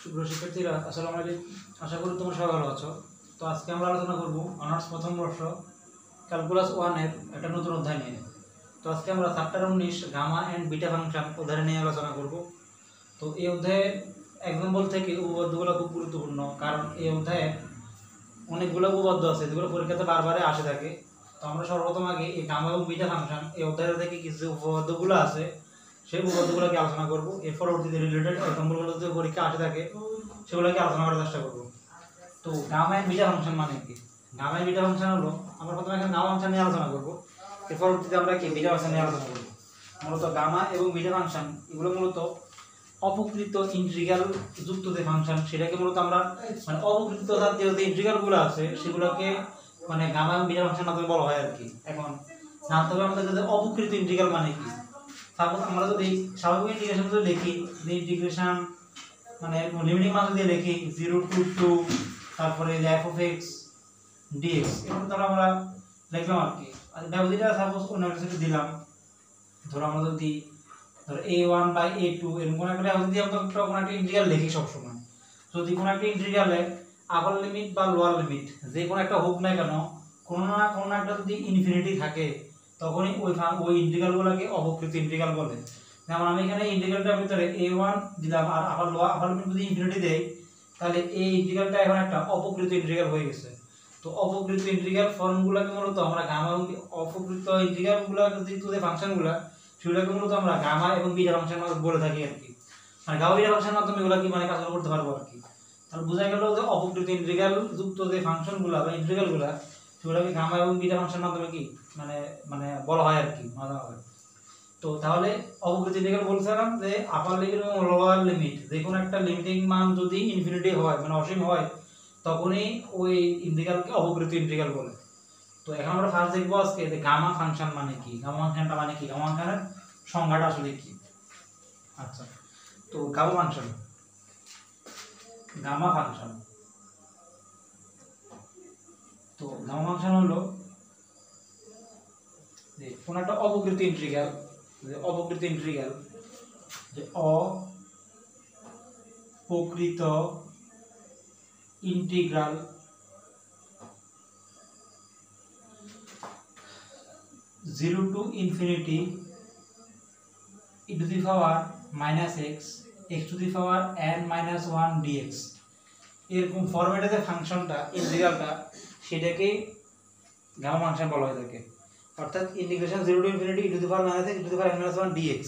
সুপ্রিয় শিক্ষার্থীরা, আসসালামু আলাইকুম। আশা করি তোমরা সবাই ভালো আছো। তো আজকে আমরা আলোচনা করব অনার্স প্রথম বর্ষ ক্যালকুলাস 1 এর একটা নতুন অধ্যায় নিয়ে। তো আজকে আমরা chapter 19 gamma and beta function অধ্যায় নিয়ে আলোচনা করব। তো এই অধ্যায়ে এক্সাম্পল থেকে উপপাদ্যগুলো খুব গুরুত্বপূর্ণ, কারণ এই অধ্যায়ে অনেকগুলো উপপাদ্য আছে যেগুলো পরীক্ষাতে বারবারে আসে থাকে। তো আমরা সর্বপ্রথম আগে এই গামা এবং বিটা ফাংশন এই অধ্যায় থেকে কিছু উপপাদ্যগুলো আছে সেই উপপাদ্যগুলোকে আলোচনা করব। এর পরবর্তীতে রিলেটেড এক্সাম্পলগুলো যে পরীক্ষা আসে থাকে সেগুলোকে আলোচনা করার চেষ্টা করব। তো গামা এন্ড বিটা ফাংশন মানে কি? গামা এন্ড বিটা ফাংশন হলো, আমরা প্রথমে এখানে গামা ফাংশন নিয়ে আলোচনা করব, এর পরবর্তীতে আমরা কি বিটা ফাংশন নিয়ে আলোচনা করব। মূলত গামা এবং বিটা ফাংশন এগুলো মূলত অপকৃত ইন্টিগ্রাল যুক্ত যে ফাংশন, সেটাকে মূলত আমরা মানে অপকৃত জাতীয় যে ইন্টিগ্রালগুলো আছে সেগুলোকে মানে গামা এবং বিটা ফাংশন মাধ্যমে বলা হয় আর কি। এখন জানতে হবে আমাদের যে অপকৃত ইন্টিগ্রাল মানে কি। সাপোজ আমরা যদি স্বাভাবিক ইন্টিগ্রেশন যদি লিখি, যে ইন্টিগ্রেশন মানে লিমিটিং মান দিয়ে লিখি 0 to 2, তারপরে যে f of x dx, এরকম ধরো আমরা লিখলাম আর কি। আর ব্যবধিটা সাপোজ অন্য কিছু দিলাম, ধরো আমরা যদি ধরো a1 বাই a2 এরকম কোনো একটা ব্যবধি দিয়ে আমরা কোনো একটা ইন্টিগ্রাল লিখি সবসময়। যদি কোনো একটা ইন্টিগ্রালে আপার লিমিট বা লোয়ার লিমিট যে কোনো একটা হোক না কেন, কোনো না কোনো একটা যদি ইনফিনিটি থাকে, তখনই ওই ইন্টিগ্রালগুলোকে অপকৃত ইন্টিগ্রাল বলে। যেমন আমি এখানে ইন্টিগ্রালটার ভিতরে a1 দিলাম আর আপার লিমিট যদি ইনফিনিটি দেই, তাহলে এই ইন্টিগ্রালটা এখন একটা অপকৃত ইন্টিগ্রাল হয়ে গেছে। তো অপকৃত ইন্টিগ্রাল ফর্মগুলোকে মূলত আমরা গামা এবং অপকৃত ইন্টিগ্রালগুলো যে ফাংশনগুলো সেগুলোকে মূলত আমরা গামা এবং বিটা ফাংশন বলে থাকি আর কি। মানে গামা বিটা ফাংশনের মাধ্যমে এগুলো কি মানে কাজ করতে পারবো আর কি। তাহলে বোঝা গেল যে অপকৃত ইন্টিগ্রাল যুক্ত যে ফাংশনগুলো বা ইন্টিগ্রালগুলো সেগুলোকে গামা এবং বিটা ফাংশনের মাধ্যমে কি মানে মানে বলা হয় আর কি, মানা হয়। তো তাহলে অপকৃত ইন্টিগ্রাল বলছিলাম যে আপার লিমিট এবং লোয়ার লিমিট যে কোনো একটা লিমিটিং মান যদি ইনফিনিটি হয় মানে অসীম হয়, তখনই ওই ইন্টিগ্রালকে অপকৃত ইন্টিগ্রাল বলে। তো এখন আমরা ফার্স্ট দেখবো আজকে যে গামা ফাংশন মানে কি, গামা ফাংশনটা মানে কি, গামা ফাংশনের সংজ্ঞাটা আসলে কি। আচ্ছা, তো গামা ফাংশন তো গামা ফাংশন হলো যে কোন একটা অপকৃত ইন্টিগ্রাল, যে অপকৃত ইন্টিগ্রাল যে অপকৃত integral zero to infinity e to the power minus x to the power n minus 1 dx, এরকম ফরম্যাটে যে ফাংশনটা ইন্টিগ্রালটা সেটাকে গামা ফাংশন বলা হয় থাকে। অর্থাৎ integration 0 to infinity e to the power minus x to the power n minus 1 dx,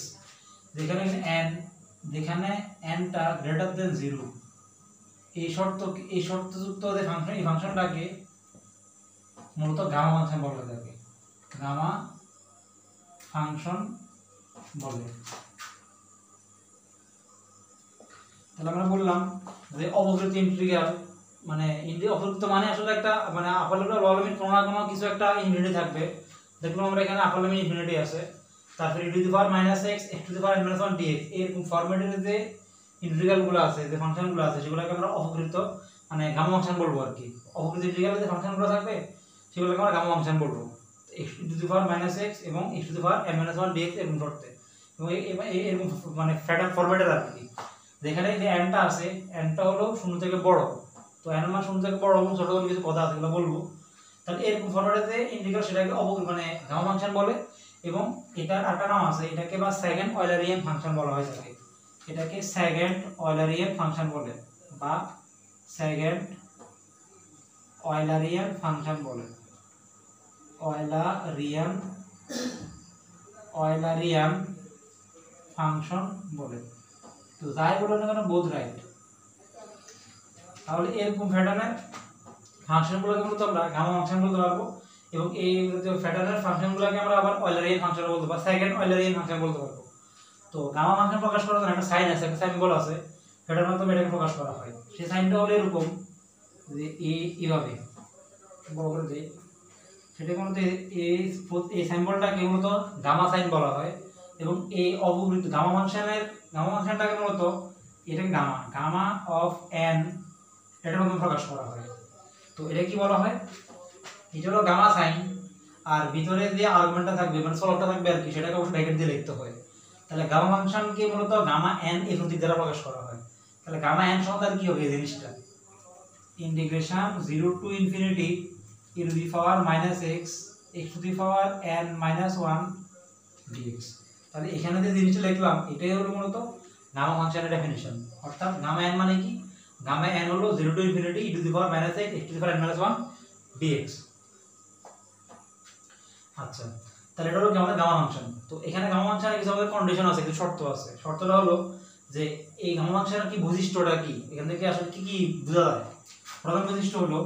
যেখানে n টা গ্রেটার দেন 0, এই শর্তযুক্ত যে ফাংশন, এই ফাংশনটাকে মূলত গামা ফাংশন বলা হয় থাকে, গামা ফাংশন বলে। তাহলে আমরা বললাম যে অপকৃত ইন্টিগ্রাল মানে অপকৃত মানে আসলে একটা মানে আপার লিমিট আর লোয়ার লিমিট কোনো না কোনো কিছু একটা ইনফিনিটি থাকবে। দেখলাম আমরা এখানে আপার লিমিট ইনফিনিটি আছে, তারপরে e to the power minus x to the power n minus 1 dx, এরকম ফরম্যাটের যে ইন্টিগ্রালগুলো আছে, যে ফাংশনগুলো আছে সেগুলোকে আমরা অপকৃত মানে গামা ফাংশন বলবো আর কি। অপকৃত ইন্টিগ্রালে যে ফাংশনগুলো থাকবে সেগুলোকে আমরা গামা ফাংশন বলবো, x to the power minus x এবং x to the power n minus 1 dx এরকম শর্তে, এবং এরকম মানে প্যাটার্ন ফরম্যাটের আর কি। যেখানে যে n টা আছে, n টা হলো 0 থেকে বড়, তো n এর মান 0 থেকে বড় এবং ছোট কিছু কথা আছে এগুলো বলবো। তাহলে এরকম ফরম্যাটে যে ইন্টিগ্রাল সেটাকে অপকৃত মানে গামা ফাংশন বলে। এবং এটার আরেকটা নাম আছে, এটাকে বা সেকেন্ড অয়লারিয়ান ফাংশন বলা হয় থাকে, এটাকে সেকেন্ড অয়লারিয়ান ফাংশন বলে বা সেকেন্ড অয়লারিয়ান ফাংশন বলে, অয়লারিয়ান ফাংশন বলে। তো যাই বলো না কেন বোধ রাইট। তাহলে এরকম প্যাটার্নের ফাংশনগুলোকে মূলত আমরা গামা ফাংশন বলতে পারবো, এবং এই যে প্যাটার্নের ফাংশনগুলোকে আমরা আবার অয়লারিয়ান ফাংশন বলতে পারবো, সেকেন্ড অয়লারিয়ান ফাংশন বলতে পারবো। তো গামা ফাংশন প্রকাশ করার জন্য একটা সাইন আছে, একটা সিম্বল আছে, সেটার মাধ্যমে এটাকে প্রকাশ করা হয়। সেই সাইনটা হলো এরকম যে এইভাবে বড় করে দেই, সেটা মূলত এই সিম্বলটাকে মূলত গামা সাইন বলা হয়। এবং এই অপকৃত গামা ফাংশনটাকে মূলত এটাকে গামা অফ n এটার মাধ্যমে প্রকাশ করা হয়। তো এটা কি বলা হয়, এটা হলো গামা সাইন, আর ভিতরে যে আর্গুমেন্টটা থাকবে মানে সলভটা থাকবে আর কি, সেটাকে অবশ্যই ব্র্যাকেট দিয়ে লিখতে হয়। তাহলে গামা ফাংশনকে মূলত গামা n এই প্রতীক দ্বারা প্রকাশ করা হয়। তাহলে গামা n সমান কি হবে এই জিনিসটা integration 0 to infinity e to the power -x x to the power n - 1 dx। তাহলে এখানে যে জিনিসটা লিখলাম এটাই হলো মূলত গামা ফাংশনের ডেফিনিশন। অর্থাৎ গামা n মানে কি, গামা n হলো 0 to infinity e to the power -x x to the power n - 1 dx। আচ্ছা, তাহলে এটা হলো আমাদের গামা ফাংশন। তো এখানে গামা ফাংশনের কিছু আমাদের কন্ডিশন আছে, কিছু শর্ত আছে। শর্তটা হলো যে এই গামা ফাংশনের কি বৈশিষ্ট্যটা কি, এখান থেকে আসলে কি কি বোঝা যায়। প্রথম বৈশিষ্ট্য হলো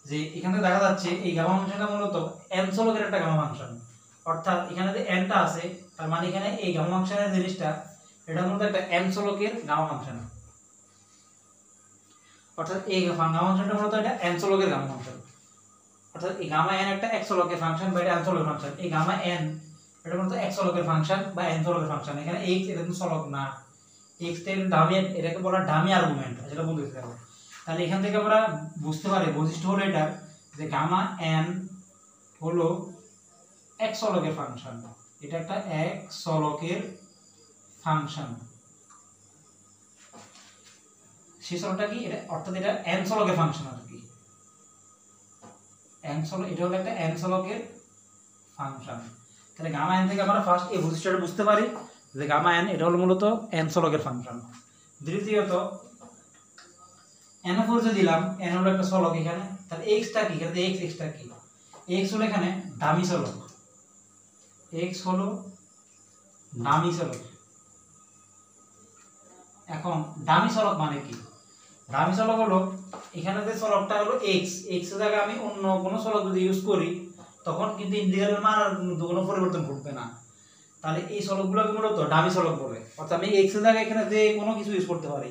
যে এখানে দেখা যাচ্ছে এই গামা ফাংশনটা মূলত n চলকের একটা গামা ফাংশন। অর্থাৎ এখানে যে n টা আছে তার মানে এখানে এই গামা ফাংশনের জিনিসটা এটা মূলত একটা n চলকের গামা ফাংশন। অর্থাৎ এই গামা ফাংশনটা মূলত এটা n চলকের গামা ফাংশন। অর্থাৎ এই গামা n একটা x চলকের ফাংশন বা এটা n চলকের ফাংশন। এই গামা n এটা মূলত x চলকের ফাংশন বা n চলকের ফাংশন। এখানে x এটা কিন্তু চলক না, x এর ডামি, এটাকে বলা ডামি আর্গুমেন্ট, যেটা বলতে চাই। তাহলে এখান থেকে আমরা বুঝতে পারি বৈশিষ্ট্য হলো এটা যে গামা n হলো x চলকের ফাংশন। এটা একটা x চলকের ফাংশন। সেই চলকটা কি এটা, অর্থাৎ এটা n চলকের ফাংশন আর কি। n চলক, এটা হলো একটা n চলকের ফাংশন। তাহলে গামা n থেকে আমরা ফার্স্ট এই বৈশিষ্ট্যটা বুঝতে পারি যে গামা n এটা হলো মূলত n চলকের ফাংশন। দ্বিতীয়ত n এর উপরে দিলাম n হলো একটা চলক এখানে, তাহলে x টা কি, এখানে x টা কি, x হলো এখানে ডামি চলক, x হলো ডামি চলক। এখন ডামি চলক মানে কি, ডামি চলক হলো এখানে যে চলকটা হলো x এর জায়গায় আমি অন্য কোনো চলক যদি ইউজ করি তখন কিন্তু ইন্টিগ্রালের মান আর কোনো পরিবর্তন ঘটবে না। তাহলে এই চলকগুলোকে মূলত ডামি চলক বলে। অর্থাৎ আমি x এর জায়গায় এখানে যে কোনো কিছু ইউজ করতে পারি,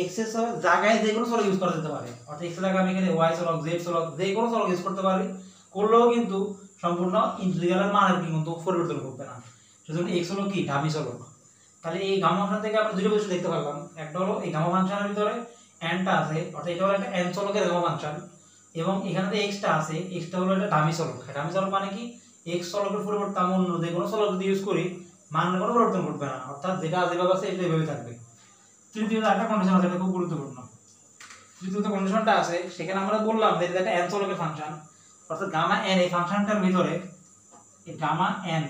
x এর জায়গায় যে কোনো চলক ইউজ করা যেতে পারে। অর্থাৎ x এর জায়গায় আমি এখানে y চলক z চলক যে কোনো চলক ইউজ করতে পারি, করলেও কিন্তু সম্পূর্ণ ইন্টিগ্রালের মানের কিন্তু পরিবর্তন ঘটবে না। সেজন্য x হলো কি ডামি চলক। তাহলে এই গামা ফাংশন থেকে আমরা দুটো বৈশিষ্ট্য দেখতে পারলাম। একটা হলো এই গামা ফাংশনের ভিতরে n টা আছে, অর্থাৎ এটা হলো একটা n চলকের গামা ফাংশন, এবং এখানে যে x টা আছে x টা হলো একটা ডামি চলক। ডামি চলক মানে কি, x চলকের পরিবর্তে আমি অন্য যে কোনো চলক যদি ইউজ করি মানের কোনো পরিবর্তন ঘটবে না, অর্থাৎ যেটা যেভাবে আছে এটা এভাবেই থাকবে। তৃতীয়ত একটা কন্ডিশন আছে, এটা খুব গুরুত্বপূর্ণ। তৃতীয়ত কন্ডিশনটা আছে সেখানে আমরা বললাম যে এটা একটা n চলকের ফাংশন। অর্থাৎ গামা n এই ফাংশনটার ভিতরে এই গামা n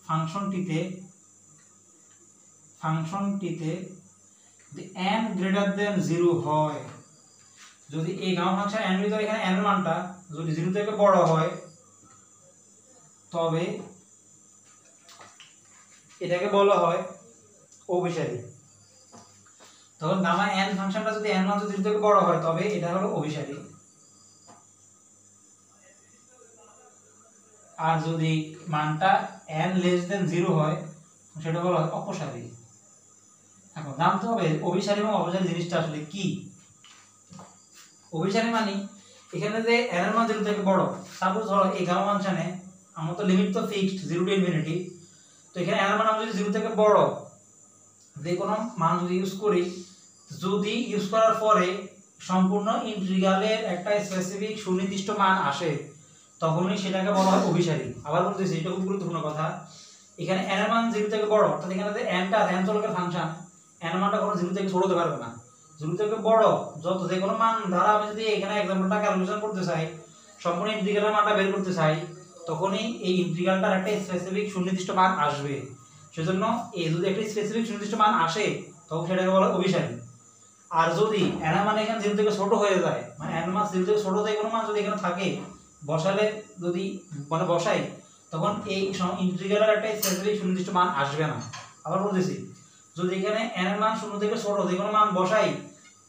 ফাংশনটিতে যদি n গ্রেটার দেন 0 হয়, যদি এই গামা ফাংশন n ভিতরে এখানে n এর মানটা যদি 0 থেকে বড় হয় তবে এটাকে বলা হয় অভিসারী। তখন গামা n ফাংশনটা যদি n মান 0 থেকে বড় হয় তবে এটা হলো অভিসারী, আর যদি মানটা n লেস দেন 0 হয় সেটা বলা হয় অপসারী। এখন জানতে হবে অভিসারী এবং অপসারী জিনিসটা আসলে কি। অভিসারী মানে এখানে যে n এর মান 0 থেকে বড়, সাপোজ ধরো এই গামা ফাংশনে আমার তো লিমিট তো ফিক্সড 0 টু ইনফিনিটি, তো এখানে n এর মান যদি 0 থেকে বড় যে কোনো মান যদি ইউজ করি, যদি ইউজ করার পরে সম্পূর্ণ ইন্টিগ্রালের একটা স্পেসিফিক সুনির্দিষ্ট মান আসে তখনই সেটাকে বলা হয় অভিসারী। আবার বলতেছি, এটা খুব গুরুত্বপূর্ণ কথা। এখানে n এর মান 0 থেকে বড়, অর্থাৎ এখানে যে n টা n চলকের ফাংশন, n এর মানটা কোনো 0 থেকে ছোট হতে পারবে না। 0 থেকে বড় যত যে কোনো মান দ্বারা আমি যদি এখানে एग्जांपलটা ক্যালকুলেশন করতে চাই, সম্পূর্ণ ইন্টিগ্রালের মানটা বের করতে চাই, তখনই এই ইন্টিগ্রালটার একটা স্পেসিফিক সুনির্দিষ্ট মান আসবে। সেজন্য এই যদি একটা স্পেসিফিক সুনির্দিষ্ট মান আসে তখন সেটাকে বলা হয় অভিসারী। আর যদি n এর মান এখানে 0 থেকে ছোট হয়ে যায়, মানে n মান 0 থেকে ছোট যে কোনো মান যদি এখানে থাকে বসালে যদি মানে বসাই তখন এই ইন্টিগ্রালের একটা স্পেসিফিক সুনির্দিষ্ট মান আসবে না। আবার বলতেছি, যদি এখানে n এর মান 0 থেকে ছোট যে কোনো মান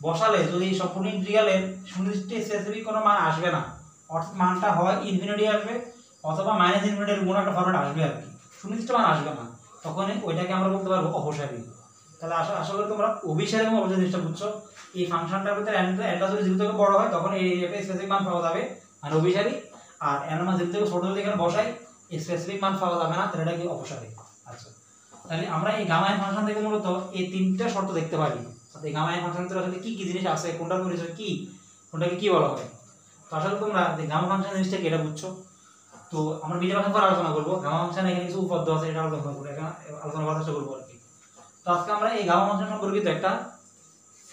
বসালে যদি সম্পূর্ণ ইন্টিগ্রালের সুনির্দিষ্ট স্পেসিফিক কোনো মান আসবে না, অর্থাৎ মানটা হয় ইনফিনিটি আসবে অথবা মাইনাস ইনফিনিটির কোনো একটা ফরম্যাট আসবে আর কি, সুনির্দিষ্ট মান আসবে না, তখন ওইটাকে আমরা বলতে পারবো অপসারী। তাহলে আশা করি তোমরা অভিসারী এবং অপসারী জিনিসটা বুঝছো। এই ফাংশনটার ভিতরে n টা যদি 0 থেকে বড় হয় তখন এই একটা স্পেসিফিক মান পাওয়া যাবে আর অভিসারী, আর n এর মান 0 থেকে ছোট যদি এখানে বসাই স্পেসিফিক মান পাওয়া যাবে না, তাহলে এটা কি অপসারী। আচ্ছা, তাহলে আমরা এই গামা n ফাংশন থেকে মূলত এই তিনটা শর্ত দেখতে পারি। এই গামা n ফাংশনের ভিতরে আসলে কি কি জিনিস আছে, কোনটার পরিচয় কি, কোনটাকে কি বলা হয়। তো আসলে তোমরা যে গামা ফাংশন জিনিসটা কি এটা বুঝছো। তো আমরা বিটা ফাংশন পর আলোচনা করব। গামা ফাংশন এখানে কিছু উপপাদ্য আছে, এটা আলোচনা করব, এখানে আলোচনা করার চেষ্টা করব আর কি। তো আজকে আমরা এই গামা ফাংশন সম্পর্কিত একটা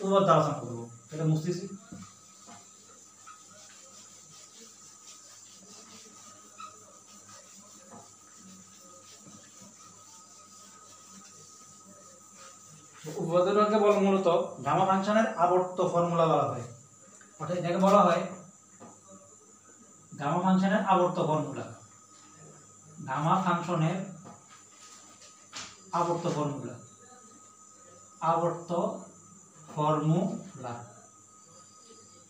উপপাদ্য আলোচনা করব। এটা মুছতেছি। উপপাদ্যটাকে বলা মূলত গামা ফাংশনের আবর্ত ফর্মুলা বলা হয়, অর্থাৎ এটাকে বলা হয় গামা ফাংশনের আবর্ত ফর্মুলা। গামা ফাংশনের আবর্ত ফর্মুলা, আবর্ত ফর্মুলা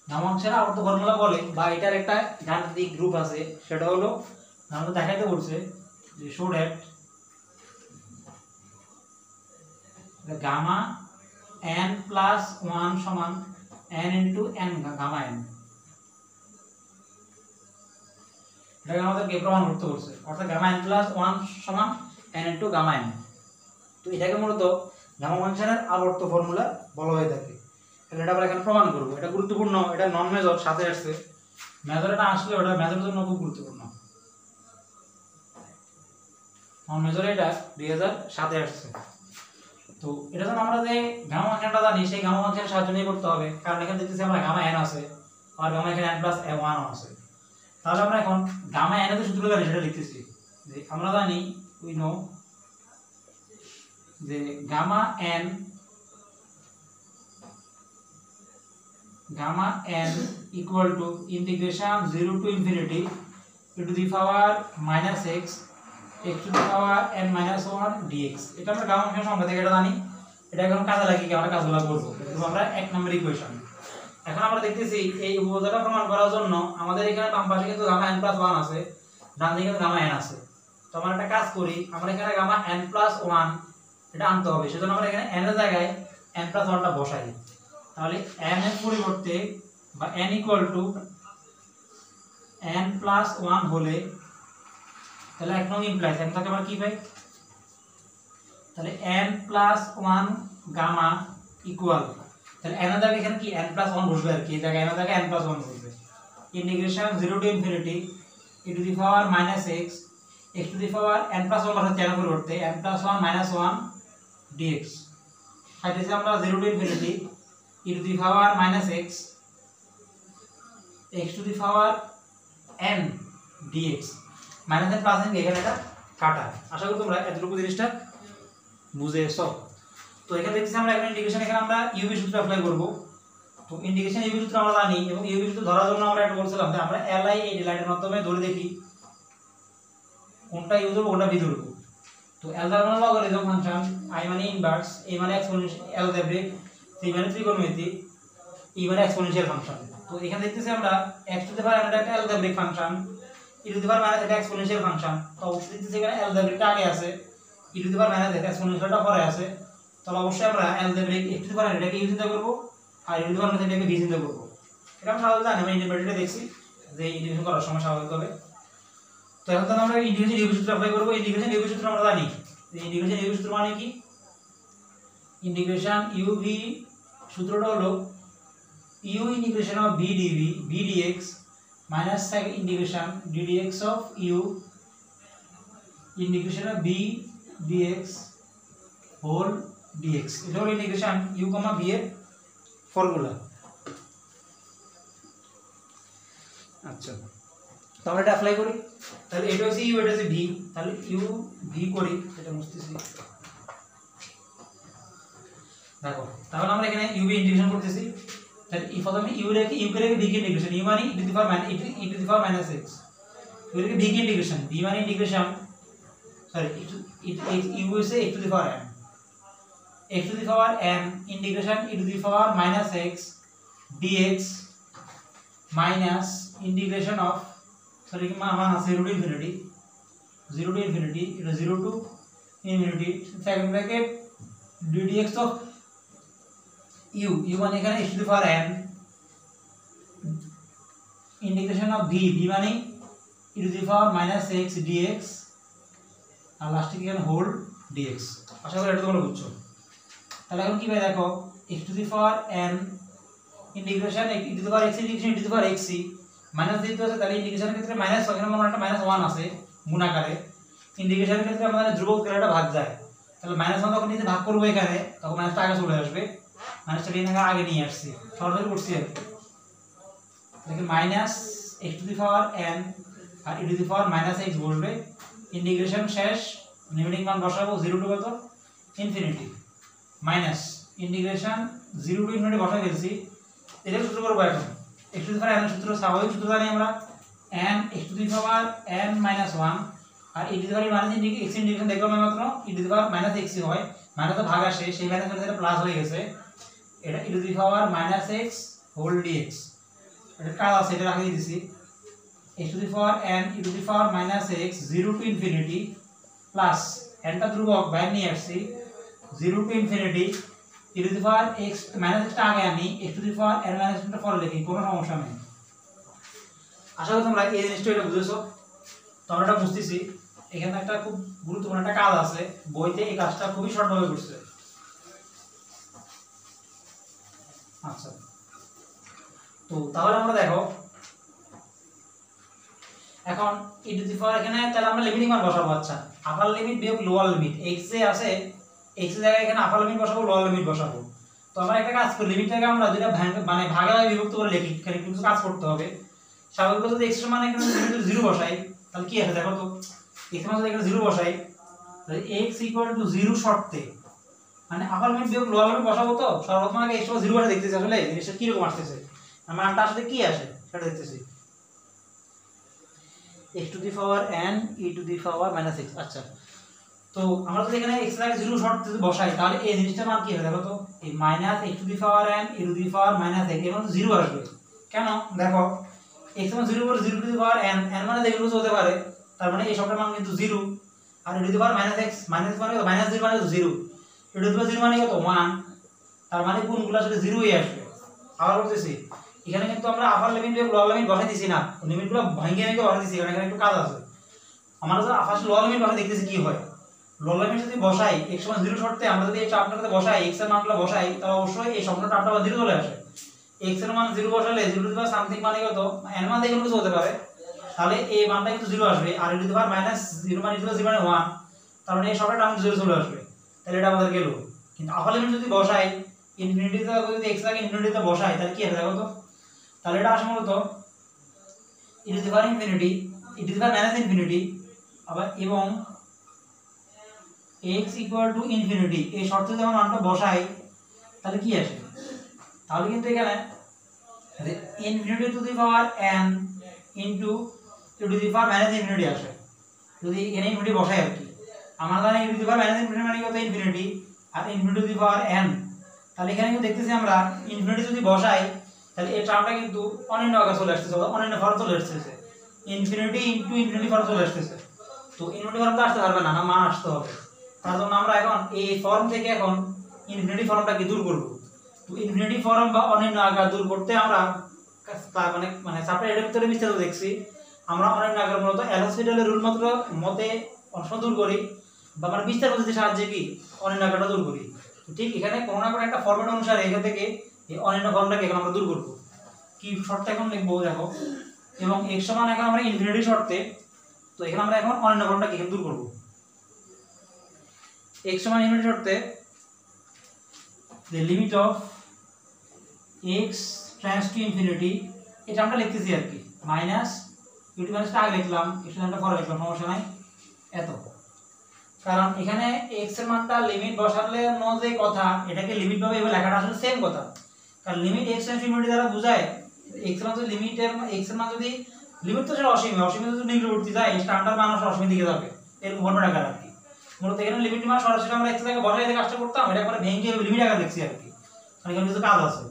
গামা ফাংশনের আবর্ত ফর্মুলা বলে, বা এটার একটা গাণিতিক রূপ আছে, সেটা হলো আমাদের দেখাইতে বলছে যে show that gamma n plus 1 সমান n into n gamma n। এটাকে আমাদেরকে প্রমাণ করতে বলছে, অর্থাৎ গামা n প্লাস 1 সমান n ইনটু গামা n। তো এটাকে মূলত গামা ফাংশনের আবর্ত ফর্মুলা বলা হয়ে থাকে। তাহলে এটা আমরা এখানে প্রমাণ করব। এটা গুরুত্বপূর্ণ, এটা নন মেজর সাথে আসছে, মেজর এটা আসলে ওটা মেজরের জন্য খুব গুরুত্বপূর্ণ। নন মেজর এটা 2007 আসছে। তো এটা যখন আমরা যে গামা ফাংশনটা জানি, সেই গামা ফাংশনের সাহায্য নিয়ে করতে হবে, কারণ এখানে দেখতেছি আমরা গামা n আছে আর গামা এখানে n প্লাস 1 আছে। তাহলে আমরা এখন গামা n এর সূত্র জানি, সেটা লিখতেছি যে আমরা জানি উই নো যে gamma n equal to integration 0 to infinity e to the power minus x to the power n minus 1 dx। এটা আমরা গামা ফাংশন সংজ্ঞা থেকে এটা জানি। এটা এখন কাজে লাগিয়ে আমরা কাজগুলো করব। এটা আমরা 1 নম্বর ইকুয়েশন। এখন আমরা দেখতেছি এই উপপাদ্যটা প্রমাণ করার জন্য আমাদের এখানে বাম পাশে কিন্তু গামা n প্লাস 1 আছে, ডান দিকে কিন্তু গামা n আছে। তো আমরা একটা কাজ করি, আমরা এখানে গামা n প্লাস 1 এটা আনতে হবে। সেজন্য আমরা এখানে n এর জায়গায় n প্লাস 1টা বসাই। তাহলে n এর পরিবর্তে বা n equal to n plus 1 হলে তাহলে এক নং ইমপ্লাইজ n থেকে আমরা কি পাই, তাহলে n প্লাস 1 গামা ইকুয়াল, তাহলে n এর জায়গায় এখানে কি n প্লাস 1 বসবে আর কি, এই জায়গায় n এর জায়গায় n প্লাস 1 বসবে। Integration 0 to infinity e to the power minus x to the power n plus 1 বসাতে n পরিবর্তে n প্লাস 1 মাইনাস 1 dx। তাহলে আমরা 0 to infinity e to the power minus x to the power n dx। Minus n plus n এখানে এটা কাটা। আশা করি তোমরা এতটুকু জিনিসটা বুঝেছো। তো এখানে দেখছি আমরা এখন ইন্টিগ্রেশন, এখানে আমরা ইউভি সূত্র অ্যাপ্লাই করব। তো ইন্টিগ্রেশন ইউভি সূত্র আমরা জানি, এবং ইউভি সূত্র ধরার জন্য আমরা একটা বলছিলাম যে আমরা li এই লাইনের মাধ্যমে ধরে দেখি কোনটা ইউ ধরব কোনটা ভি ধরব। তো l ধরার মানে লগারিদম ফাংশন, i মানে ইনভার্স, a মানে এক্সপোনেনশিয়াল, অ্যালজেব্রিক, c মানে ত্রিকোণমিতি, e মানে এক্সপোনেনশিয়াল ফাংশন। তো এখানে দেখতেছি আমরা x to the power n একটা algebraic function, e to the power minus এটা এক্সপোনেনশিয়াল ফাংশন। তো অবশ্যই দেখতেছি এখানে অ্যালজেব্রিকটা আগে আছে, e to the power minus এটা এক্সপোনেনশিয়ালটা পরে আছে। তাহলে অবশ্যই আমরা অ্যালজেব্রিক x টু দি পাওয়ার এটাকে ইউ চিন্তা করব, আর e to the power minus এটাকে ভি চিন্তা করব। এটা আমরা স্বাভাবিক জানি, আমরা ইন্টিগ্রেশনটা দেখছি যে ইন্টিগ্রেশন করার সময় স্বাভাবিক হবে। তো এখন আমরা ইন্টিগ্রেশন ইউভি সূত্র অ্যাপ্লাই করব। ইন্টিগ্রেশন ইউভি সূত্র আমরা জানি, ইন্টিগ্রেশন ইউভি সূত্র মানে কি, ইন্টিগ্রেশন ইউভি সূত্রটা হলো u integration of v dv v dx minus second integration ddx of u integration of v dx whole dx। এটা হলো ইন্টিগ্রেশন u, v এর ফর্মুলা। আচ্ছা, তো আমরা এটা অ্যাপ্লাই করি। তাহলে এটা হচ্ছে u, এটা হচ্ছে v, তাহলে u v করি, এটা মুছতেছি। দেখো, তাহলে আমরা এখানে u v ইন্টিগ্রেশন করতেছি। তাহলে এই প্রথমে u রেখে v কে ইন্টিগ্রেশন, u মানে e to the power minus x, u রেখে v কে ইন্টিগ্রেশন, v মানে ইন্টিগ্রেশন সরি u হচ্ছে x to the power n integration e to the power minus x dx minus integration of sorry মান আছে 0 to infinity এটা 0 to infinity second bracket ddx of u মানে এখানে x to the power n integration of v মানে e to the power minus x dx আর লাস্টে এখানে whole dx। আশা করি এটা তোমরা বুঝছো। তাহলে এখন কি ভাই দেখো, x to the power n integration e to the power x integration e to the power xc minus যেহেতু আছে, তাহলে ইন্টিগ্রেশনের ক্ষেত্রে মাইনাস, এখানে মনে একটা মাইনাস 1 আছে গুণাকারে। ইন্টিগ্রেশনের ক্ষেত্রে আমাদের ধ্রুবক দ্বারা ভাগ যায়, তাহলে -1 যখন নিচে ভাগ করব এখানে তখন মাইনাসটা আগে চলে আসবে, মাইনাসটাকে এখানে আগে নিয়ে আসছি, সরাসরি করছি আর কি। দেখেন -x to the power n আর e to the power -x বসবে, ইন্টিগ্রেশন শেষ, লিমিটিং মান বসাবো 0 টু কত infinity, minus integration 0 to infinity বসাই ফেলছি। এটা সূত্র করব এখন x to the power n এর সূত্র স্বাভাবিক সূত্র জানি আমরা, n x to the power n - 1 আর e to the power minus x integration দেখলাম মাত্র e to the power -x হয়, মাইনাসে ভাগ আসে, সেই মাইনাস মানে এটা প্লাস হয়ে গেছে, এটা e to the power -x whole dx, এটা কাজ আছে, এটা রাখে দিয়েছি, x to the power n e to the power -x 0 to infinity plus n টা ধ্রুবক বাইরে নিয়ে আসছি 0 to infinity e to the power x -x টা আগে আনি, x to the power n - 1 টা পরে লিখি, কোনো সমস্যা নেই। আশা করি তোমরা এই জিনিসটা এটা বুঝেছো। তো আমরা এটা বুঝতেছি, এখানে একটা খুব গুরুত্বপূর্ণ একটা কাজ আছে, বইতে এই কাজটা খুবই শর্টভাবে করছে। আচ্ছা, তো তাহলে আমরা দেখো এখন e টু দি পাওয়ার এখানে তাহলে আমরা লিমিটিং মান বসাবো। আচ্ছা, আপার লিমিট বিয়োগ লোয়ার লিমিট, x এ আছে, x এর জায়গায় এখানে আপার লিমিট বসাবো, লোয়ার লিমিট বসাবো। তো আমরা একটা কাজ করি, লিমিটটাকে আমরা দুইটা মানে ভাগে ভাগে বিভক্ত করে লিখি, এখানে কিছু কাজ করতে হবে। স্বাভাবিকভাবে যদি x এর মান এখানে লিমিট 0 বসাই তাহলে কি হবে দেখো তো, x এর মান যদি এখানে 0 বসাই তাহলে x = 0 শর্তে, মানে আপার লিমিট বিয়োগ লোয়ার লিমিট বসাবো, তো সর্বপ্রথম আগে x = 0 বসে দেখতেছি আসলে জিনিসটা কি রকম আসতেছে, মানটা আসলে কি আসে সেটা দেখতেছি, x to the power n e to the power -x। আচ্ছা, তো আমরা যদি এখানে x এর 0 শর্ত যদি বসাই তাহলে এই জিনিসটার মান কি হবে দেখো তো, এই -x to the power n e to the power -x এর মান 0 আসবে। কেন দেখো, x এর মান 0 বলে 0 two the power n, n মানে যেগুলো হতে পারে, তার মানে এই সবটার মান কিন্তু 0, আর e to the power -x, -x মানে -0 মানে 0, e টু দি পাওয়ার 0 মানে কত 1, তার মানে কোনগুলো আসলে 0 ই আসবে। আবার বলতেছি, এখানে কিন্তু আমরা আপার লিমিট বিয়োগ লোয়ার লিমিট বসাই দিছি না, লিমিটগুলো ভেঙে ভেঙে বসাই দিছি, কারণ এখানে একটু কাজ আছে। আমরা যদি ফার্স্ট লোয়ার লিমিট বসাই দেখতেছি কি হয়, লোয়ার লিমিট যদি বসাই x = 0 শর্তে, আমরা যদি এই চাপটাতে বসাই x এর মানগুলো বসাই তাহলে অবশ্যই এই সম্পূর্ণ চাপটা 0 চলে আসে। x এর মান 0 বসালে 0 টু দি পাওয়ার সামথিং মানে কত, n মান দেখে কিছু হতে পারে, তাহলে এই মানটা কিন্তু 0 আসবে, আর e টু দি পাওয়ার -0 মানে 0 মানে 1, তার মানে এই সবটা টার্ম 0 চলে আসবে, তাহলে এটা আমাদের গেল। কিন্তু আপার লিমিট যদি বসাই ইনফিনিটি তে, যদি x লাগে ইনফিনিটি তে বসাই তাহলে কি হবে দেখো তো, তাহলে এটা আসে মূলত e to the power infinity, e to the power -infinity, আবার এবং x = ইনফিনিটি, এই শর্তে যখন মানটা বসাই তাহলে কি আসে, তাহলে কিন্তু এখানে infinity to the power n into e to the power -infinity আসে, যদি এখানে ইনফিনিটি বসাই আর কি। আমরা জানি e to the power -infinity মানে কত ইনফিনিটি, আর infinity to the power n, তাহলে এখানে কিন্তু দেখতেছি আমরা ইনফিনিটি যদি বসাই তাহলে এই টার্মটা কিন্তু অনির্ণ আকার চলে আসছে, অনির্ণ ফর্ম চলে আসছে, ইনফিনিটি ইনটু ইনফিনিটি ফর্ম চলে আসছে। তো ইনফিনিটি ফর্মটা আসতে পারবে না, মান আসতে হবে, তার জন্য আমরা এখন এই ফর্ম থেকে এখন ইনফিনিটি ফর্মটাকে দূর করব। তো ইনফিনিটি ফর্ম বা অনির্ণ আকার দূর করতে আমরা মানে চ্যাপ্টার এর ভিতরে বিস্তারিত দেখছি, আমরা অনির্ণ আকার মূলত এল'হসপিটালের রুল মাত্র মতে অংশ দূর করি, বা মানে বিস্তার পদ্ধতির সাহায্যে কি অনির্ণ আকারটা দূর করি। ঠিক এখানে কোনো না কোনো একটা ফরম্যাট অনুসারে এখান থেকে এই অনির্ণ ফর্মটাকে এখন আমরা দূর করব। কি শর্তে এখন লিখবো দেখো, এবং x সমান এখন আমরা ইনফিনিটি শর্তে, তো এখানে আমরা এখন অনির্ণ ফর্মটাকে এখানে দূর করব। x সমান ইনফিনিটি শর্তে the limit of x tends to infinity, এটা আমরা লিখতেছি আর কি, মাইনাস e টু মাইনাস আগে লিখলাম, x এর মানটা পরে লিখলাম, সমস্যা নাই এত, কারণ এখানে x এর মানটা লিমিট বসালে নো যে কথা, এটাকে লিমিট ভাবে এভাবে লেখাটা আসলে সেম কথা, কারণ limit x tends to infinity দ্বারা বোঝায় x এর মান যদি লিমিটের x এর মান যদি লিমিট তো সেটা অসীম, অসীমে যদি নিকটবর্তী যায় স্ট্যান্ডার্ড মান অসীমের দিকে যাবে, এরকম ঘটনা আকার আর কি। মূলত এখানে লিমিট মান সরাসরি আমরা x থেকে বসাই দিয়ে কাজটা করতাম, এটা করে ভেঙে লিমিট আকার লিখছি আর কি, কারণ এখানে কিছু কাজ আছে।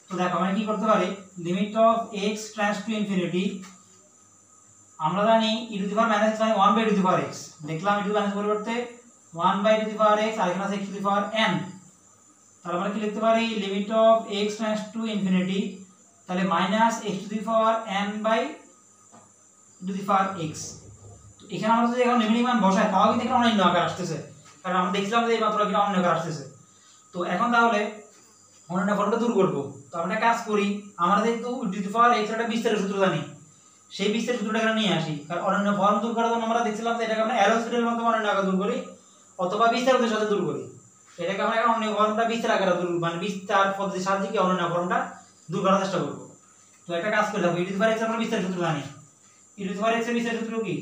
তো দেখো আমরা কি করতে পারি, limit of x tends to infinity, আমরা জানি e to the power -x মানে 1 by e to the power x, দেখলাম e টু দি পাওয়ার পরিবর্তে 1 by e to the power x, আর এখানে আছে x to the power n, তাহলে আমরা কি লিখতে পারি limit of x tends to infinity, তাহলে -x to the power n by e to the power x। তো এখানে আমরা যদি এখন লিমিটিং মান বসাই তাও কিন্তু এখানে অনির্ণ আকার আসতেছে, কারণ আমরা দেখলাম যে এই মাত্র এখানে অনির্ণ আকার আসতেছে। তো এখন তাহলে অনির্ণ ফর্মটা দূর করব, তো আমরা কাজ করি, আমরা যেহেতু e to the power x এর একটা বিস্তারের সূত্র জানি, সেই বিস্তারের সূত্রটা এখানে নিয়ে আসি, কারণ অনির্ণ ফর্ম দূর করার জন্য আমরা দেখছিলাম যে এটাকে আমরা এল'হসপিটালের মতো অনির্ণ আকার দূর করি, অথবা বিস্তারের সাথে দূর করি। এটাকে আমরা এখন অন্য ফর্মটা বিস্তার আকারে দূর মানে বিস্তার পদ্ধতির সাহায্যে কি অন্য ফর্মটা দূর করার চেষ্টা করব। তো একটা কাজ করে দেখো, e to the power x আমরা বিস্তার সূত্র জানি। e to the power x এর বিস্তার সূত্র কি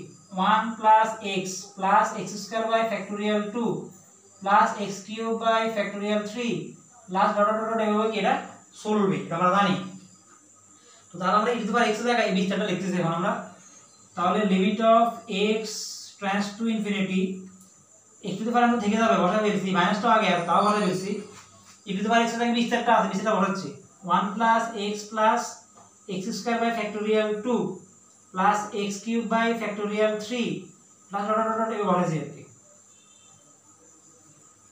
1 + x + x² by factorial 2 + x³ by factorial 3 plus dot dot dot এভাবে কি এটা চলবে, এটা আমরা জানি। তো তাহলে আমরা e to the power x এর জায়গায় এই বিস্তারটা লিখতেছি এখন আমরা। তাহলে limit of x tends to infinity, x to the power আমরা থেকে যাবে বসা ফেলছি, মাইনাসটা আগে আছে তাও বসা ফেলছি। e to the power x এর জায়গায় বিস্তারটা আছে, বিস্তারটা বসাচ্ছি 1 + x + x² by factorial 2 plus x³ by factorial 3 plus dot dot dot এভাবে বসাচ্ছি আর কি।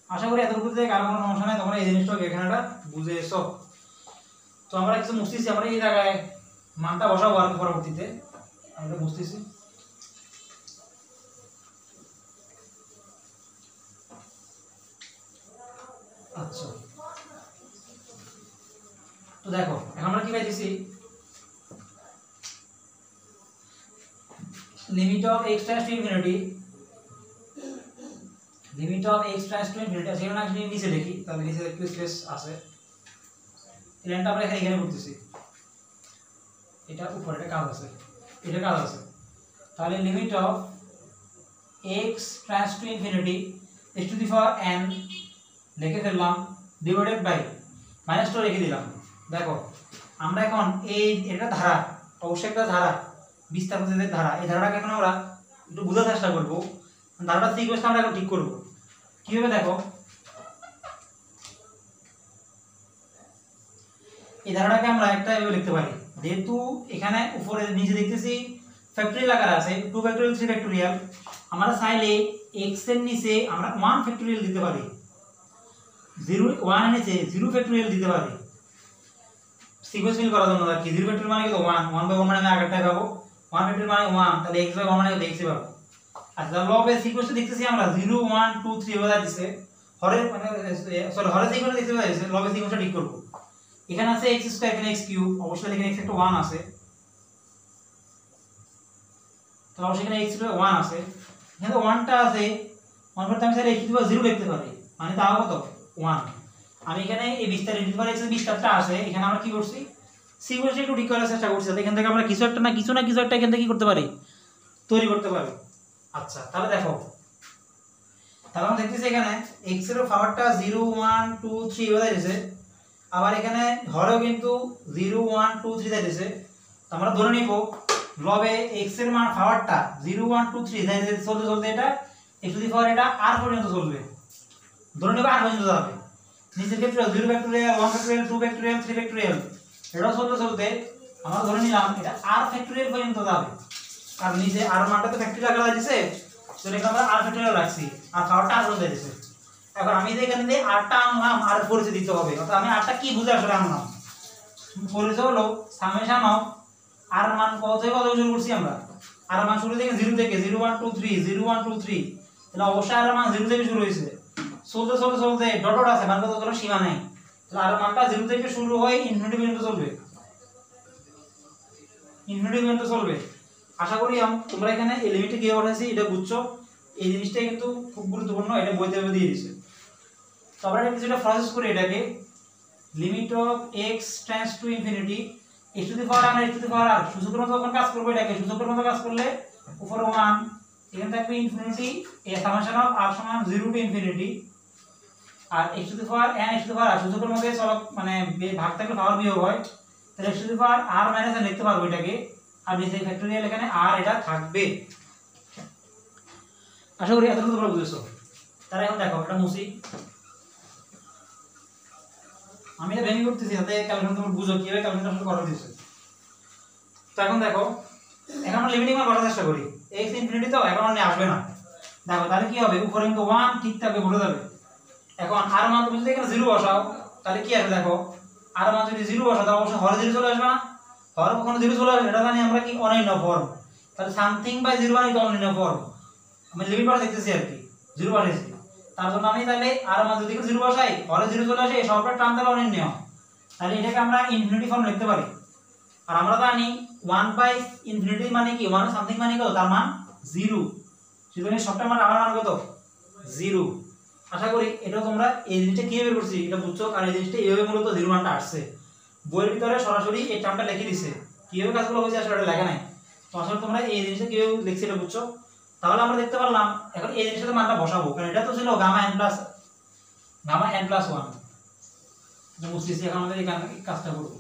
আশা করি এতটুকু থেকে আর কোনো সমস্যা নাই, তোমরা এই জিনিসটাকে এখানেটা বুঝে এসো। তো আমরা কিছু মুছতেছি, আমরা এই জায়গায় মানটা বসাবো আর পরবর্তীতে আমরা বুঝতেছি। আচ্ছা, তো দেখো এখন আমরা কি পাইতেছি, limit of x tends to infinity, limit of x tends to infinity সেখানে আসলে নিচে দেখি, তাহলে নিচে একটু স্পেস আছে, এই লাইনটা আমরা এখানে করতেছি, এটা উপরে এটা কাজ আছে, এটা কাজ আছে। তাহলে limit of x tends to infinity x to the power n লিখে ফেললাম ডিভাইডেড বাই -2 রেখে দিলাম। দেখো আমরা এখন এই এটা ধারা, অবশ্যই একটা ধারা, বিস্তার পদ্ধতির ধারা, এই ধারাটাকে এখন আমরা একটু বোঝার চেষ্টা করব। ধারাটা সিকোয়েন্স আমরা এখন ঠিক করব কিভাবে। দেখো এই ধারাটাকে আমরা একটা এভাবে লিখতে পারি, যেহেতু এখানে উপরে নিচে দেখতেছি ফ্যাক্টরিয়াল আকারে আছে 2 ফ্যাক্টরিয়াল 3 ফ্যাক্টরিয়াল, আমরা চাইলে x এর নিচে আমরা 1 ফ্যাক্টরিয়াল দিতে পারি, 0 1 এর নিচে 0 ফ্যাক্টরিয়াল দিতে পারি সিকোয়েন্স মিল করার জন্য। আর কি 0 ফ্যাক্টরিয়াল মানে কি তো 1 1 বাই 1 মানে আমি আগেরটা পাবো, 1 ফ্যাক্টরিয়াল মানে 1, তাহলে x বাই 1 মানে x পাবো। আচ্ছা তাহলে লবে সিকোয়েন্সটা দেখতেছি আমরা 0 1 2 3 এভাবে দিছে, হরে মানে সরি হরে সিকোয়েন্সটা দেখতে পাইছে, লবে সিকোয়েন্সটা ঠিক করব। এখানে আছে x স্কয়ার, এখানে x কিউব, অবশ্যই এখানে x একটা 1 আছে, তাহলে অবশ্যই এখানে x এর 1 আছে, এখানে 1টা আছে, 1 করতে আমি চাইলে x টু দি পাওয়ার 0 লিখতে পারি, মানে তাও কত 1। আমি এখানে এই বিস্তার x to the power x এর বিস্তারটা আছে, এখানে আমরা কি করছি সিকোয়েন্সটা একটু ঠিক করার চেষ্টা করছি, এখান থেকে আমরা কিছু একটা না কিছু একটা এখান থেকে কি করতে পারি, তৈরি করতে পারি। আচ্ছা তাহলে দেখো, তাহলে আমরা দেখতেছি এখানে x এর পাওয়ারটা 0 1 2 3 এভাবে দিয়েছে, আবার এখানে হরেও কিন্তু 0 1 2 3 দিয়েছে। আমরা ধরে নিব লবে x এর মান পাওয়ারটা 0 1 2 3 চলতে চলতে এটা x টু দি পাওয়ার এটা r পর্যন্ত চলবে, ধরে নিব r পর্যন্ত যাবে। নিচের ক্ষেত্রে 0 ফ্যাক্টরিয়াল 1 ফ্যাক্টরিয়াল 2 ফ্যাক্টরিয়াল 3 ফ্যাক্টরিয়াল এটা চলতে চলতে আমরা ধরে নিলাম এটা r ফ্যাক্টরিয়াল পর্যন্ত যাবে, কারণ নিচে r মানটা তো ফ্যাক্টরিয়াল আকারে দিয়েছে, তো এখানে আমরা r ফ্যাক্টরিয়াল রাখছি আর পাওয়ারটা r পর্যন্ত দিয়েছে। এখন আমি যে এখানে দিয়ে r টা আনলাম, r পরিচয় দিতে হবে, অর্থাৎ আমি r টা কি বুঝে আসলে আনলাম, পরিচয় হলো সামেশন অফ r মান কত থেকে কত শুরু করছি আমরা, r মান শুরু থেকে 0 থেকে 0 1 2 3 0 1 2 3, তাহলে অবশ্যই r মান 0 থেকে শুরু হয়েছে, চলতে চলতে চলতে ডট ডট আছে মানে কত সীমা নাই, তাহলে r মানটা 0 থেকে শুরু হয় ইনফিনিটি পর্যন্ত চলবে, ইনফিনিটি পর্যন্ত চলবে। আশা করি তোমরা এখানে এই লিমিটটা কি বসাইছি এটা বুঝছো, এই জিনিসটা কিন্তু খুব গুরুত্বপূর্ণ, এটা বইতে দিয়ে দিয়েছে। তো আমরা কিছুটা প্রসেস করি এটাকে, limit of x tends to infinity x to the power আমরা x to the power r সূচকের মতো যখন কাজ করব, এটাকে সূচকের মতো কাজ করলে উপরে 1 এখানে থাকবে ইনফিনিটি, এই সামেশন অফ r সমান 0 টু ইনফিনিটি, আর x to the power n x to the power r সূচকের মধ্যে চলক মানে ভাগ থাকলে পাওয়ার বিয়োগ হয়, তাহলে x to the power r minus n লিখতে পারবো এটাকে, আর নিচে ফ্যাক্টরিয়াল এখানে r এটা থাকবে। আশা করি এতটুকু তোমরা বুঝেছো। তাহলে এখন দেখো এটা মুছি, আমি এটা ভেঙে করতেছি যাতে ক্যালকুলেশন তোমরা বুঝো কিভাবে ক্যালকুলেশন আসলে করা দিয়েছে। তো এখন দেখো, এখন আমরা লিমিটিং মান করার চেষ্টা করি, x ইনফিনিটি তো এখন আর আসবে না। দেখো তাহলে কি হবে, উপরে কিন্তু 1 ঠিক থাকবে, বলে যাবে। এখন r মান তুমি যদি এখানে 0 বসাও তাহলে কি আসবে, দেখো r মান যদি 0 বসাও তাহলে অবশ্যই হরে 0 চলে আসবে না, হরে কখনো 0 চলে আসবে, এটা জানি আমরা কি অনির্ণ ফর্ম, তাহলে সামথিং বাই 0 মানে কি অনির্ণ ফর্ম, আমি লিমিট বার দেখতেছি আর কি 0 বসাইছি, তার জন্য আমি তাহলে r মান যদি 0 বসাই হরে 0 চলে আসে, সবটা টার্ম তাহলে অনির্ণ, তাহলে এটাকে আমরা ইনফিনিটি ফর্ম লিখতে পারি। আর আমরা জানি 1 বাই ইনফিনিটি মানে কি 1 সামথিং মানে কত, তার মান 0, সুতরাং সবটা মান আমার মান কত 0। আশা করি এটাও তোমরা এই জিনিসটা কিভাবে করছি এটা বুঝছো, কারণ এই জিনিসটা এইভাবে মূলত 0 মানটা আসছে। বইয়ের ভিতরে সরাসরি এই টার্মটা লিখে দিছে, কিভাবে কাজগুলো হয়েছে আসলে এটা লেখা নাই। তো আসলে তোমরা এই জিনিসটা কিভাবে লিখছি এটা বুঝছো। তাহলে আমরা দেখতে পারলাম এখন এই জিনিসটাতে মানটা বসাবো, কারণ এটা তো ছিল গামা n প্লাস 1। এটা বুঝতেছি, এখন আমাদের এই কাজটা করব,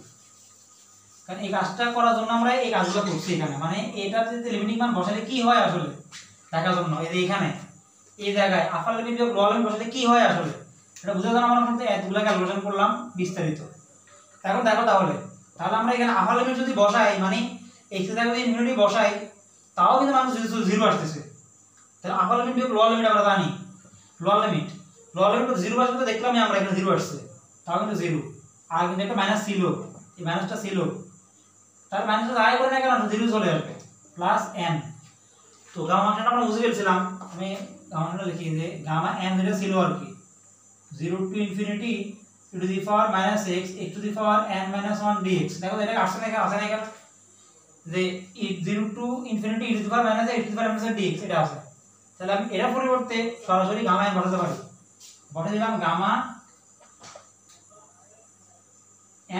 কারণ এই কাজটা করার জন্য আমরা এই কাজগুলো করছি এখানে, মানে এটাতে লিমিটিং মান বসালে কি হয় আসলে দেখার জন্য। এই যে এখানে এই জায়গায় আপার লিমিট বিয়োগ লোয়ার লিমিট বসালে কি হয় আসলে এটা বুঝার জন্য আমরা কিন্তু এতগুলো ক্যালকুলেশন করলাম বিস্তারিত। এখন দেখো তাহলে আমরা এখানে আপার লিমিট যদি বসাই, মানে x এর জায়গায় যদি ইনফিনিটি বসাই, তাও কিন্তু মান 0 আসতেছে। তাহলে আপার লিমিট বিয়োগ লোয়ার লিমিট আমরা জানি, লোয়ার লিমিট 0 আসবে, তো দেখলাম আমরা এখানে 0 আসছে, তাও কিন্তু 0। আর কিন্তু একটা মাইনাস ছিল, এই মাইনাসটা ছিল, তার মাইনাসটা যাই করে না কেন 0 চলে আসবে প্লাস n। তো গামা ফাংশনটা আমরা বুঝে ফেলছিলাম, আমি গামা ফাংশনটা লিখি যে গামা n যেটা ছিল আর কি 0 to infinity e to the power -x to the power n - 1 dx। দেখো এটা আসছে না, আসে না কেন যে 0 to infinity e to the power -x to the power n - dx এটা আছে। তাহলে আমি এর পরিবর্তে সরাসরি গামা n বসাতে পারি, বসে দিলাম গামা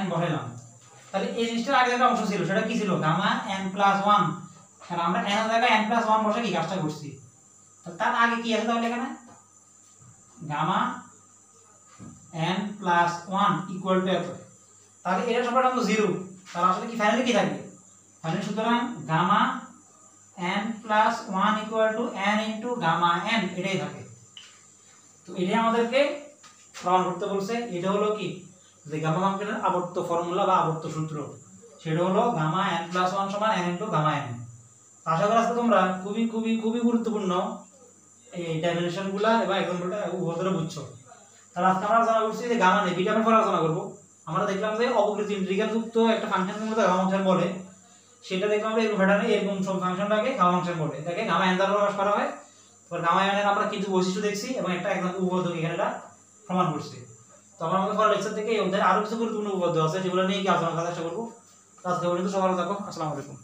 n বসাইলাম। তাহলে এই জিনিসটার আগে একটা অংশ ছিল, সেটা কি ছিল গামা n প্লাস 1, কারণ আমরা n এর জায়গায় n প্লাস 1 বসে কি কাজটা করছি। তার আগে কি আছে তাহলে এখানে gamma n plus 1 equal to এত। তাহলে এটা সবটা তো 0, তাহলে আসলে কি ফাইনালি কি থাকবে, ফাইনালি সুতরাং gamma n plus 1 equal to n into gamma n এটাই থাকে। তো এটাই আমাদেরকে প্রমাণ করতে বলছে। এটা হলো কি যে গামা ফাংশনের আবর্ত ফর্মুলা বা আবর্ত সূত্র, সেটা হলো গামা n প্লাস 1 সমান n ইনটু গামা n। আশা করি আজকে তোমরা খুবই খুবই খুবই গুরুত্বপূর্ণ এই ডাইমেনশনগুলো এবং এক্সাম্পলটা উভয়টা বুঝছো। তাহলে আজকে আমরা আলোচনা করছি যে গামা বিটা এর উপর আলোচনা করব। আমরা দেখলাম যে অবকৃতি ইন্টিগ্রাল যুক্ত একটা ফাংশনকে মূলত গামা ফাংশন বলে, সেটা দেখলাম যে এরকম প্যাটার্নে এরকম সব ফাংশনটাকে গামা ফাংশন বলে, এটাকে গামা n দ্বারা প্রকাশ করা হয়। তারপর গামা n এর আমরা কিছু বৈশিষ্ট্য দেখছি এবং একটা এক্সাম্পল উপপাদ্য এখানে এটা প্রমাণ করছি। তো আমরা আমাদের পরের লেকচার থেকে এই অধ্যায়ে আরো কিছু গুরুত্বপূর্ণ উপপাদ্য আছে, যেগুলো নিয়ে কি আলোচনা করার চেষ্টা করব। আজকে পর্যন্ত সবাই ভালো থাকো, আসসালামু আলাইকুম।